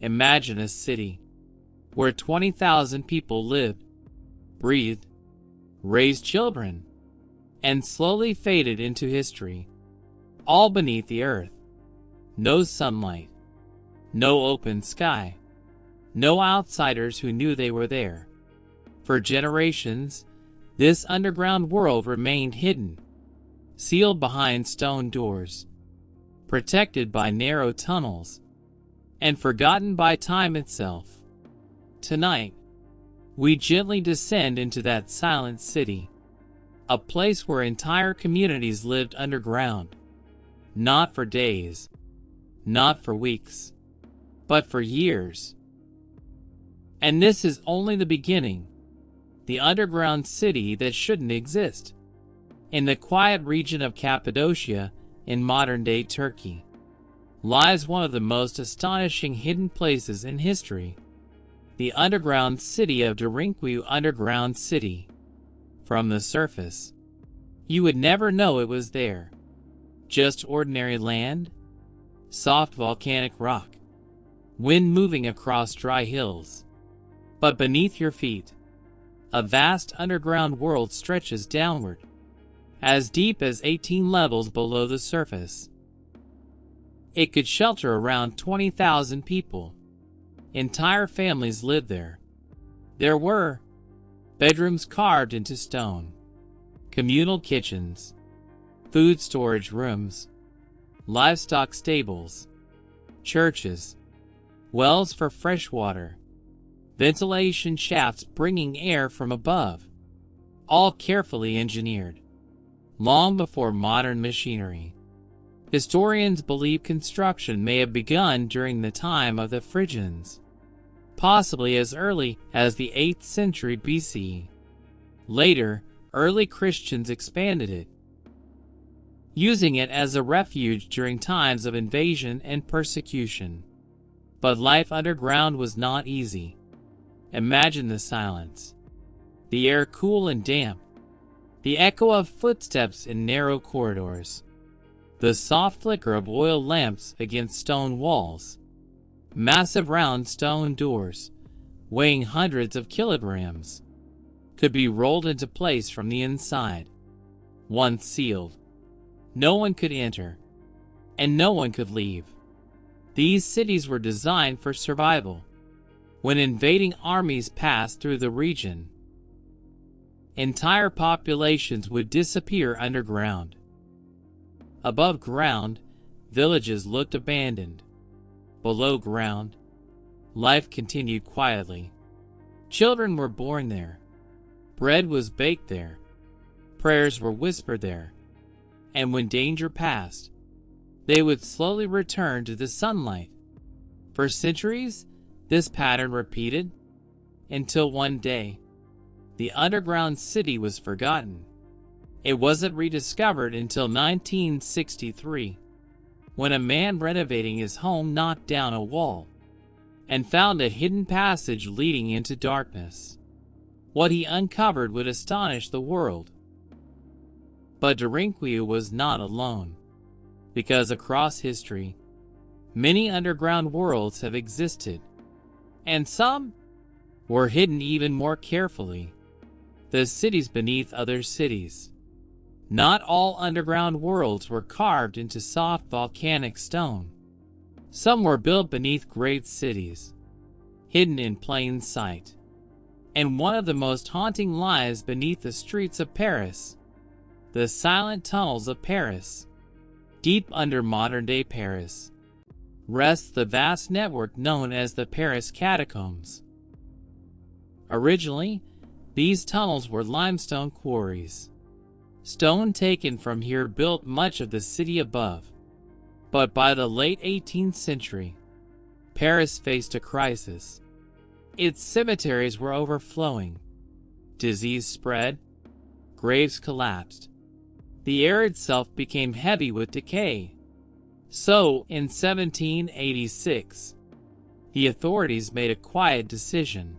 Imagine a city where 20,000 people lived, breathed, raised children, and slowly faded into history, all beneath the earth. No sunlight, no open sky, no outsiders who knew they were there. For generations, this underground world remained hidden, sealed behind stone doors, protected by narrow tunnels, and forgotten by time itself. Tonight, we gently descend into that silent city, a place where entire communities lived underground, not for days, not for weeks, but for years. And this is only the beginning, the underground city that shouldn't exist. In the quiet region of Cappadocia, in modern-day Turkey, lies one of the most astonishing hidden places in history, the underground city of Derinkuyu Underground City. From the surface, you would never know it was there. Just ordinary land, soft volcanic rock, wind moving across dry hills. But beneath your feet, a vast underground world stretches downward, as deep as 18 levels below the surface. It could shelter around 20,000 people. Entire families lived there. There were bedrooms carved into stone, communal kitchens, food storage rooms, livestock stables, churches, wells for fresh water, ventilation shafts bringing air from above, all carefully engineered, long before modern machinery. Historians believe construction may have begun during the time of the Phrygians, possibly as early as the 8th century BC. Later, early Christians expanded it, using it as a refuge during times of invasion and persecution. But life underground was not easy. Imagine the silence, the air cool and damp, the echo of footsteps in narrow corridors, the soft flicker of oil lamps against stone walls, massive round stone doors, weighing hundreds of kilograms, could be rolled into place from the inside. Once sealed, no one could enter, and no one could leave. These cities were designed for survival. When invading armies passed through the region, entire populations would disappear underground. Above ground, villages looked abandoned. Below ground, life continued quietly. Children were born there. Bread was baked there. Prayers were whispered there. And when danger passed, they would slowly return to the sunlight. For centuries, this pattern repeated, until one day, the underground city was forgotten. It wasn't rediscovered until 1963, when a man renovating his home knocked down a wall and found a hidden passage leading into darkness. What he uncovered would astonish the world. But Derinkuyu was not alone, because across history, many underground worlds have existed, and some were hidden even more carefully. The cities beneath other cities. Not all underground worlds were carved into soft volcanic stone. Some were built beneath great cities, hidden in plain sight. And one of the most haunting lies beneath the streets of Paris, the silent tunnels of Paris. Deep under modern-day Paris rests the vast network known as the Paris Catacombs. Originally, these tunnels were limestone quarries. Stone taken from here built much of the city above. But by the late 18th century, Paris faced a crisis. Its cemeteries were overflowing. Disease spread. Graves collapsed. The air itself became heavy with decay. So, in 1786, the authorities made a quiet decision.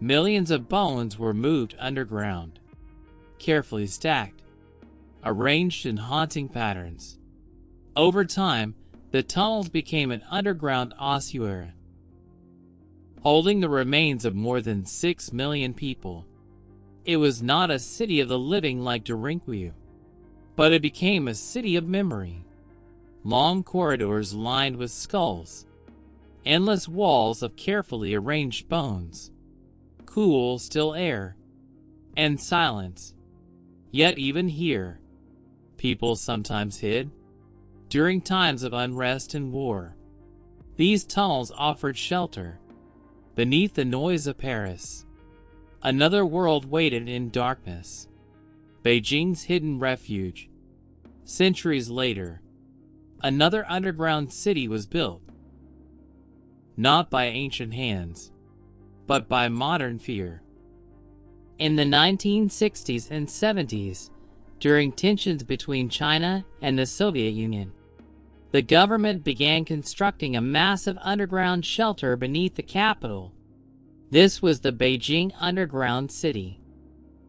Millions of bones were moved underground, carefully stacked, arranged in haunting patterns. Over time, the tunnels became an underground ossuary, holding the remains of more than 6 million people. It was not a city of the living like Dorinkwu, but it became a city of memory. Long corridors lined with skulls, endless walls of carefully arranged bones, cool, still air, and silence. Yet even here, people sometimes hid. During times of unrest and war, these tunnels offered shelter. Beneath the noise of Paris, another world waited in darkness. Beijing's hidden refuge. Centuries later, another underground city was built, not by ancient hands, but by modern fear. In the 1960s and 70s, during tensions between China and the Soviet Union, the government began constructing a massive underground shelter beneath the capital. This was the Beijing Underground City.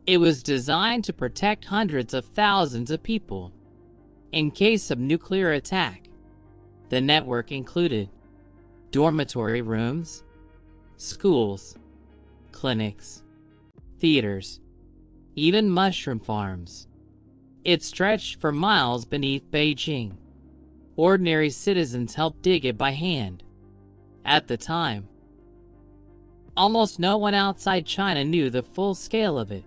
It was designed to protect hundreds of thousands of people in case of nuclear attack. The network included dormitory rooms, schools, clinics, theaters, even mushroom farms. It stretched for miles beneath Beijing. Ordinary citizens helped dig it by hand. At the time, almost no one outside China knew the full scale of it.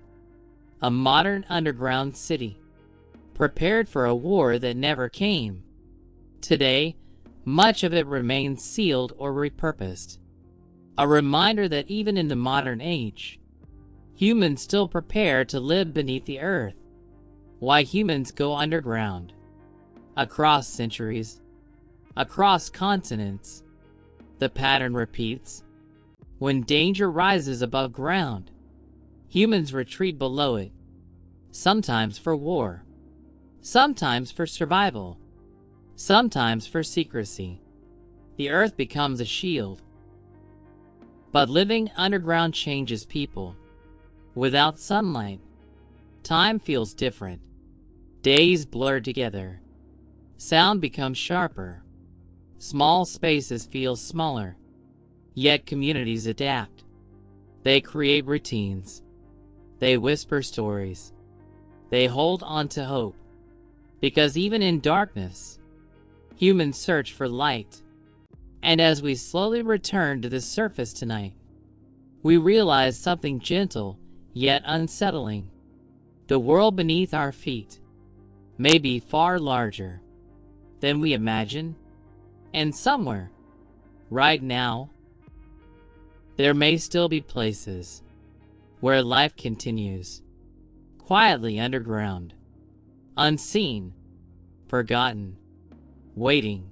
A modern underground city, prepared for a war that never came. Today, much of it remains sealed or repurposed. A reminder that even in the modern age, humans still prepare to live beneath the earth. Why humans go underground. Across centuries, across continents, the pattern repeats. When danger rises above ground, humans retreat below it, sometimes for war, sometimes for survival, sometimes for secrecy. The earth becomes a shield. But living underground changes people. Without sunlight, time feels different. Days blur together. Sound becomes sharper. Small spaces feel smaller. Yet communities adapt. They create routines. They whisper stories. They hold on to hope. Because even in darkness, humans search for light. And as we slowly return to the surface tonight, we realize something gentle yet unsettling. The world beneath our feet may be far larger than we imagine, and somewhere, right now, there may still be places where life continues, quietly underground, unseen, forgotten, waiting,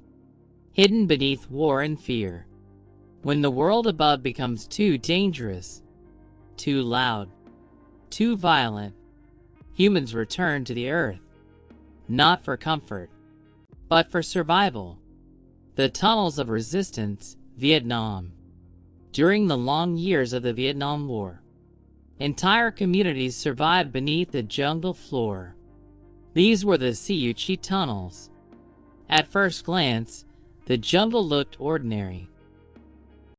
hidden beneath war and fear. When the world above becomes too dangerous, too loud, too violent, humans return to the earth, not for comfort, but for survival. The tunnels of resistance, Vietnam. During the long years of the Vietnam War, entire communities survived beneath the jungle floor. These were the Siu Chi tunnels. At first glance, the jungle looked ordinary.